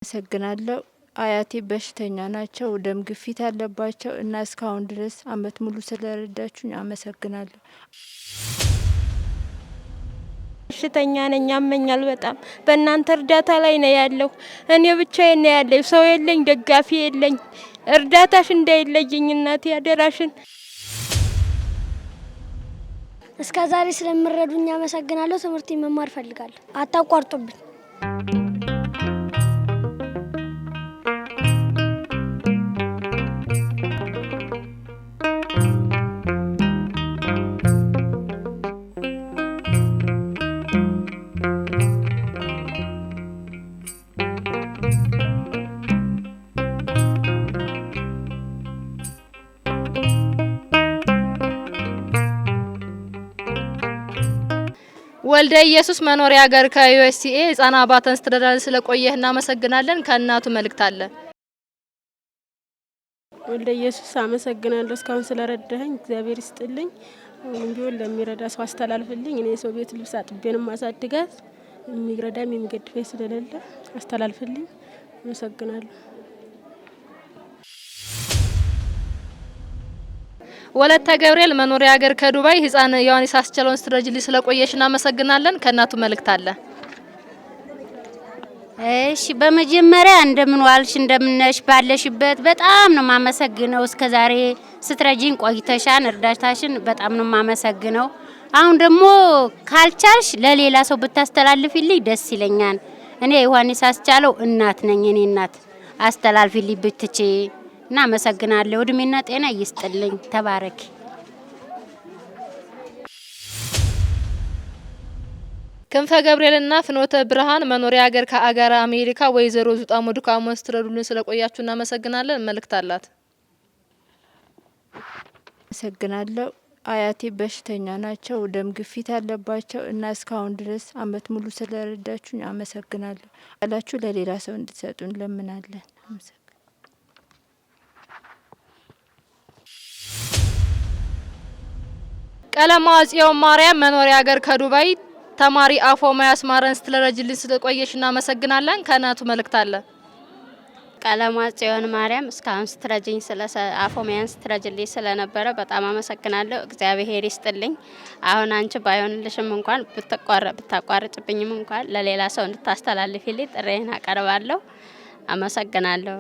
አመሰግናለሁ። አያቴ በሽተኛ ናቸው፣ ደም ግፊት አለባቸው እና እስካሁን ድረስ አመት ሙሉ ስለረዳችሁኝ አመሰግናለሁ። በሽተኛ ነኝ፣ ያመኛል በጣም። በእናንተ እርዳታ ላይ ነው ያለው። እኔ ብቻዬን ነው ያለኝ፣ ሰው የለኝ፣ ደጋፊ የለኝ። እርዳታሽ እንዳይለየኝ እናቴ አደራሽን። እስከዛሬ ስለምረዱኝ አመሰግናለሁ። ትምህርት መማር ፈልጋለሁ። አታቋርጡብኝ። ወልደ ኢየሱስ መኖሪያ ሀገር ከዩኤስኤ ህጻናት አባተን ስትረዳን ስለቆየህ እናመሰግናለን። ከእናቱ መልእክት አለ። ወልደ ኢየሱስ አመሰግናለሁ እስካሁን ስለረዳኸኝ፣ እግዚአብሔር ይስጥልኝ። አሁን ቢሆን ለሚረዳ ሰው አስተላልፍልኝ። እኔ ሰው ቤት ልብስ አጥቤንም ማሳድጋት የሚረዳም የሚገድፈኝ ስለሌለ አስተላልፍልኝ። አመሰግናለሁ። ወለተ ገብርኤል መኖሪያ ሀገር ከዱባይ ህጻን ዮሐንስ አስቻለውን ስትረጅልኝ ስለቆየሽ እናመሰግናለን። ከእናቱ መልእክት አለ። እሺ በመጀመሪያ እንደምን ዋልሽ እንደምነሽ ባለሽበት በጣም ነው ማመሰግነው። እስከዛሬ ስትረጂኝ ቆይተሻን እርዳታሽን በጣም ነው ማመሰግነው። አሁን ደግሞ ካልቻልሽ ለሌላ ሰው ብታስተላልፊልኝ ደስ ይለኛል። እኔ ዮሐንስ አስቻለው እናት ነኝ። እኔ እናት አስተላልፊልኝ ብትቺ እና አመሰግናለሁ። እድሜና ጤና ይስጥልኝ። ተባረክ። ክንፈ ገብርኤልና ፍኖተ ብርሃን መኖሪያ ሀገር ከአገር አሜሪካ ወይዘሮ ዙጣ ሙዱካሞ ስትረዱልን ስለቆያችሁ እናመሰግናለን። መልእክት አላት። አመሰግናለሁ። አያቴ በሽተኛ ናቸው፣ ደም ግፊት አለባቸው እና እስካሁን ድረስ አመት ሙሉ ስለረዳችሁኝ አመሰግናለሁ። ያላችሁ ለሌላ ሰው እንድትሰጡን ለምናለን። ቀለማ ጽዮን ማርያም መኖሪያ ሀገር ከዱባይ ተማሪ አፎሚያ አስማረን ስትረጅልኝ ስለቆየሽ እናመሰግናለን። ከእናቱ መልእክት አለ። ቀለማ ጽዮን ማርያም እስካሁን ስትረጅኝ አፎሚያን ስትረጅልኝ ስለነበረ በጣም አመሰግናለሁ። እግዚአብሔር ይስጥልኝ። አሁን አንቺ ባይሆንልሽም እንኳን ብታቋርጭብኝም እንኳን ለሌላ ሰው እንድታስተላልፊልኝ ጥሬን አቀርባለሁ። አመሰግናለሁ።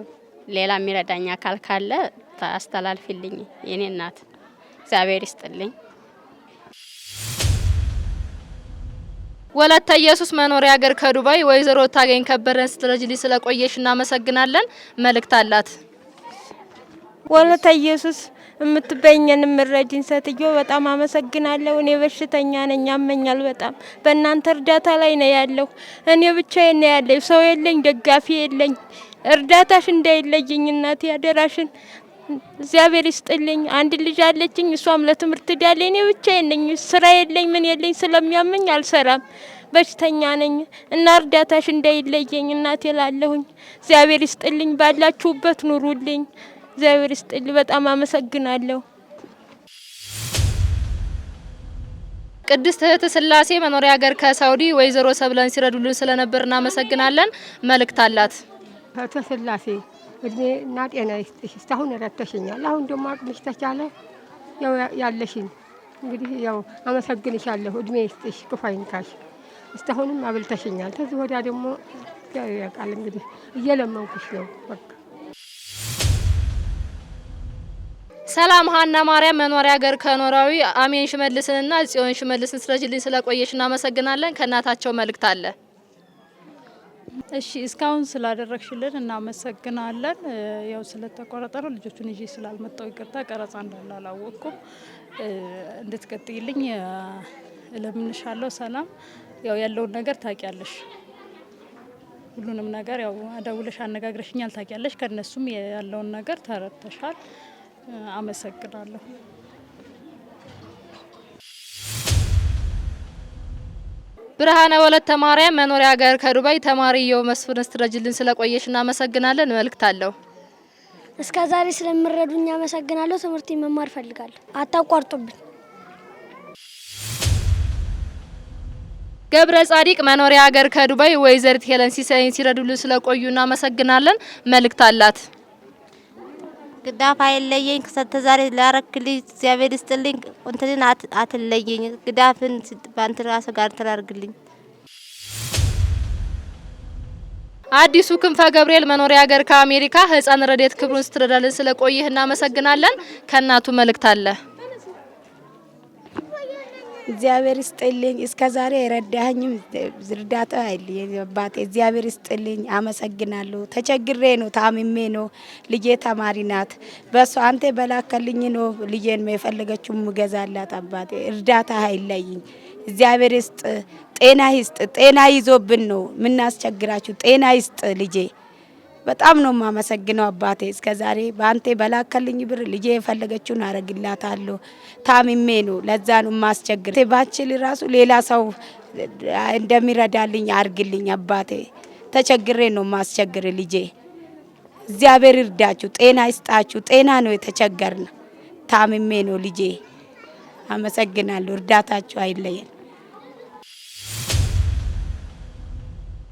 ሌላ የሚረዳኝ አካል ካለ ታስተላልፊልኝ። የኔ እናት እግዚአብሔር ይስጥልኝ። ወለተ ኢየሱስ መኖሪያ ሀገር ከዱባይ ወይዘሮ ታገኝ ከበረን ስትረጅልኝ ስለቆየሽ እናመሰግናለን። መልእክት አላት። ወለተ ኢየሱስ የምትበኝን ምረጂን ሰትዮ በጣም አመሰግናለሁ። እኔ በሽተኛ ነኝ፣ ያመኛል በጣም። በእናንተ እርዳታ ላይ ነው ያለው። እኔ ብቻዬን ነው ያለኝ፣ ሰው የለኝ፣ ደጋፊ የለኝ። እርዳታሽ እንዳይለየኝ እናቴ አደራሽን። እግዚአብሔር ይስጥልኝ። አንድ ልጅ አለችኝ፣ እሷም ለትምህርት ዳለ። እኔ ብቻዬን ነኝ፣ ስራ የለኝ፣ ምን የለኝ። ስለሚያመኝ አልሰራም፣ በሽተኛ ነኝ እና እርዳታሽ እንዳይለየኝ እናቴ ላለሁኝ። እግዚአብሔር ይስጥልኝ። ባላችሁበት ኑሩልኝ። እግዚአብሔር ይስጥልኝ። በጣም አመሰግናለሁ። ቅድስት እህት ስላሴ መኖሪያ ሀገር ከሳውዲ ወይዘሮ ሰብለን ሲረዱልን ስለነበር እናመሰግናለን። መልእክት አላት። እህት ስላሴ እድሜና ጤና ይስጥሽ። እስካሁን ረድተሽኛል። አሁን ደግሞ አቅምሽ ተቻለ ያው ያለሽን እንግዲህ ያው አመሰግንሻለሁ። እድሜ ይስጥሽ፣ ክፉ አይንካሽ። እስካሁንም አብልተሽኛል። ከዚህ ወዲያ ደግሞ ያቃል እንግዲህ እየለመንኩሽ ነው። በቃ ሰላም ሀና ማርያም መኖሪያ ሀገር ከኖራዊ አሜን ሽመልስንና ጽዮን ሽመልስን ስለጅልኝ ስለቆየሽ እናመሰግናለን። ከእናታቸው መልእክት አለ። እሺ እስካሁን ስላደረግሽልን እናመሰግናለን። ያው ስለተቆረጠ ነው ልጆቹን ይዤ ስላልመጣው ይቅርታ። ቀረጻ እንዳለ አላወቅኩም። እንድትቀጥይልኝ እለምንሻለሁ። ሰላም ያው ያለውን ነገር ታውቂያለሽ። ሁሉንም ነገር ያው ደውለሽ አነጋግረሽኛል፣ ታውቂያለሽ። ከነሱም ያለውን ነገር ተረድተሻል። አመሰግናለሁ። ብርሃነ ወለተ ማርያም መኖሪያ ሀገር ከዱባይ ተማሪየው መስፍን ስትረጅልን ስለቆየሽ እናመሰግናለን። መልእክት አለው። እስከዛሬ ስለምረዱኝ አመሰግናለሁ። ትምህርት መማር ፈልጋለሁ። አታቋርጡብኝ። ገብረ ጻዲቅ መኖሪያ ሀገር ከዱባይ ወይዘሪት ሄለን ሲሳይን ሲረዱልን ስለቆዩና አመሰግናለን። መልእክት አላት። ግዳፍ አይለየኝ ከተዛሬ ላረክልኝ እግዚአብሔር ይስጥልኝ እንትን አትለየኝ ግዳፍን ባንተ ራስ ጋር ተላርግልኝ። አዲሱ ክንፈ ገብርኤል መኖሪያ ሀገር ከአሜሪካ ህፃን ረዴት ክብሩን ስትረዳልን ስለቆየህና አመሰግናለን። ከናቱ መልእክት አለ። እግዚአብሔር ይስጥልኝ እስከዛሬ የረዳኸኝም ዝርዳታ አይልኝ አባቴ እግዚአብሔር ይስጥልኝ አመሰግናለሁ። ተቸግሬ ነው ታምሜ ነው ልጄ ተማሪ ናት በሷ አንተ በላከልኝ ነው ልጄን የፈለገችው ምገዛላት አባቴ እርዳታ አይለይኝ እግዚአብሔር ይስጥ ጤና ይስጥ ጤና ይዞብን ነው ምናስቸግራችሁ ጤና ይስጥ ልጄ በጣም ነው ማመሰግነው አባቴ እስከዛሬ ባንተ በላከልኝ ብር ልጄ የፈለገችውን አረግላታለሁ ታምሜ ነው ለዛ ነው ማስቸግር ባችል ራሱ ሌላ ሰው እንደሚረዳልኝ አርግልኝ አባቴ ተቸግሬ ነው ማስቸግር ልጄ እግዚአብሔር ይርዳችሁ ጤና ይስጣችሁ ጤና ነው የተቸገርን ታምሜ ነው ልጄ አመሰግናለሁ እርዳታችሁ አይለየን።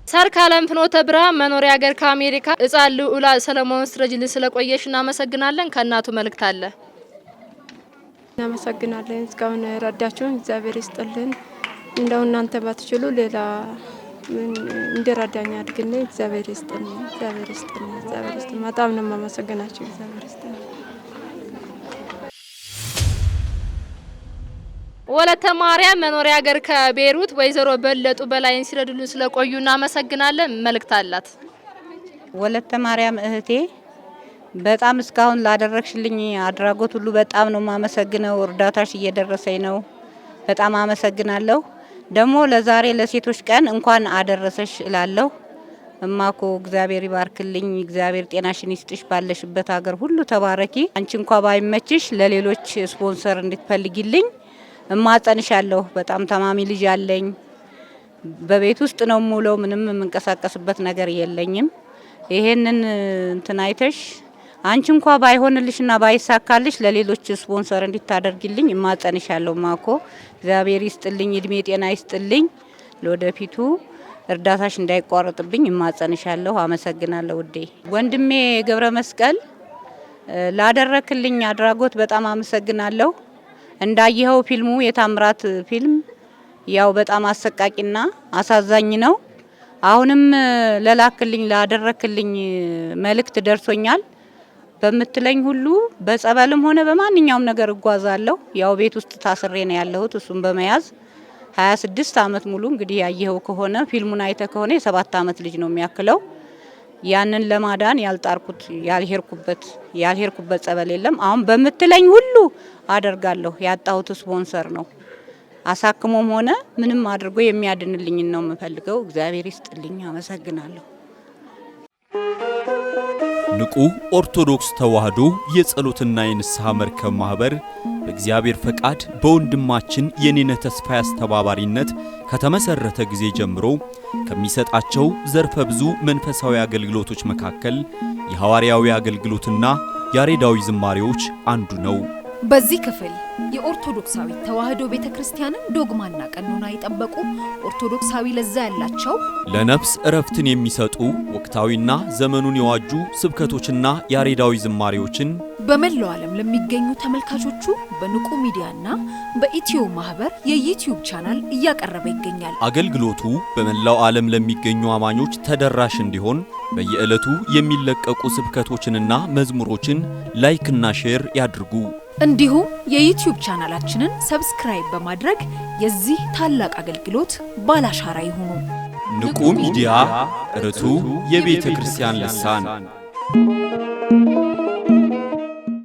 ሰርካለም ፍኖተ ብርሃን መኖሪያ ሀገር ከአሜሪካ ህፃን ልዑላ ሰለሞን ስትረጂልን ስለቆየሽና አመሰግናለን። ከናቱ መልእክት አለ። እናመሰግናለን እስካሁን ረዳችሁን እግዚአብሔር ይስጥልን እንደው እናንተ ባትችሉ ሌላ ምን እንደረዳኛ አድርግልኝ እግዚአብሔር ይስጥልን እግዚአብሔር ይስጥልን እግዚአብሔር ይስጥልን በጣም ነው ማመሰግናችሁ እግዚአብሔር ይስጥልን። ወለተ ማርያም መኖሪያ ሀገር ከቤሩት ወይዘሮ በለጡ በላይን ሲረዱልን ስለቆዩና አመሰግናለን። መልእክት አላት። ወለተ ማርያም እህቴ በጣም እስካሁን ላደረክሽልኝ አድራጎት ሁሉ በጣም ነው ማመሰግነው እርዳታሽ እየደረሰኝ ነው በጣም አመሰግናለሁ። ደግሞ ለዛሬ ለሴቶች ቀን እንኳን አደረሰሽ እላለሁ። እማኮ እግዚአብሔር ይባርክልኝ እግዚአብሔር ጤናሽን ይስጥሽ ባለሽበት ሀገር ሁሉ ተባረኪ። አንቺ እንኳን ባይመችሽ ለሌሎች ስፖንሰር እንድትፈልጊልኝ እማጸንሻለሁ። በጣም ተማሚ ልጅ አለኝ በቤት ውስጥ ነው ሙሉ ምንም መንቀሳቀስበት ነገር የለኝም። ይሄንን እንትን አይተሽ አንቺ እንኳን ባይሆንልሽና ባይሳካልሽ ለሌሎች ስፖንሰር እንድታደርጊልኝ እማጸንሻለሁ። ማኮ እግዚአብሔር ይስጥልኝ እድሜ ጤና ይስጥልኝ ለወደፊቱ እርዳታሽ እንዳይቋረጥብኝ እማጸንሻለሁ። አመሰግናለሁ ውዴ። ወንድሜ ገብረ መስቀል ላደረክልኝ አድራጎት በጣም አመሰግናለሁ። እንዳየኸው ፊልሙ የታምራት ፊልም ያው በጣም አሰቃቂና አሳዛኝ ነው። አሁንም ለላክልኝ ላደረክልኝ መልእክት ደርሶኛል። በመትለኝ ሁሉ በጸበልም ሆነ በማንኛውም ነገር እጓዛለሁ። ያው ቤት ውስጥ ታስሬ ነው ያለሁት እሱን በመያዝ 26 አመት ሙሉ እንግዲህ ያየኸው ከሆነ ፊልሙን አይተ ከሆነ የ7 አመት ልጅ ነው የሚያክለው። ያንን ለማዳን ያልጣርኩት ያልሄርኩበት ጸበል የለም። አሁን በመትለኝ ሁሉ አደርጋለሁ። ያጣሁት ስፖንሰር ነው አሳክሞም ሆነ ምንም አድርጎ የሚያድንልኝ ነው የምፈልገው። እግዚአብሔር ይስጥልኝ አመሰግናለሁ። ንቁ ኦርቶዶክስ ተዋህዶ የጸሎትና የንስሐ መርከብ ማህበር በእግዚአብሔር ፈቃድ በወንድማችን የኔነ ተስፋዬ አስተባባሪነት ከተመሰረተ ጊዜ ጀምሮ ከሚሰጣቸው ዘርፈ ብዙ መንፈሳዊ አገልግሎቶች መካከል የሐዋርያዊ አገልግሎትና ያሬዳዊ ዝማሬዎች አንዱ ነው። በዚህ ክፍል የኦርቶዶክሳዊ ተዋህዶ ቤተክርስቲያንን ዶግማና ቀኖና የጠበቁ ኦርቶዶክሳዊ ለዛ ያላቸው ለነፍስ እረፍትን የሚሰጡ ወቅታዊና ዘመኑን የዋጁ ስብከቶችና ያሬዳዊ ዝማሬዎችን በመላው ዓለም ለሚገኙ ተመልካቾቹ በንቁ ሚዲያና በኢትዮ ማህበር የዩቲዩብ ቻናል እያቀረበ ይገኛል። አገልግሎቱ በመላው ዓለም ለሚገኙ አማኞች ተደራሽ እንዲሆን በየዕለቱ የሚለቀቁ ስብከቶችንና መዝሙሮችን ላይክና ሼር ያድርጉ። እንዲሁም የዩቲዩብ ቻናላችንን ሰብስክራይብ በማድረግ የዚህ ታላቅ አገልግሎት ባላሻራ ይሁኑ። ንቁ ሚዲያ ርቱ የቤተ ክርስቲያን ልሳን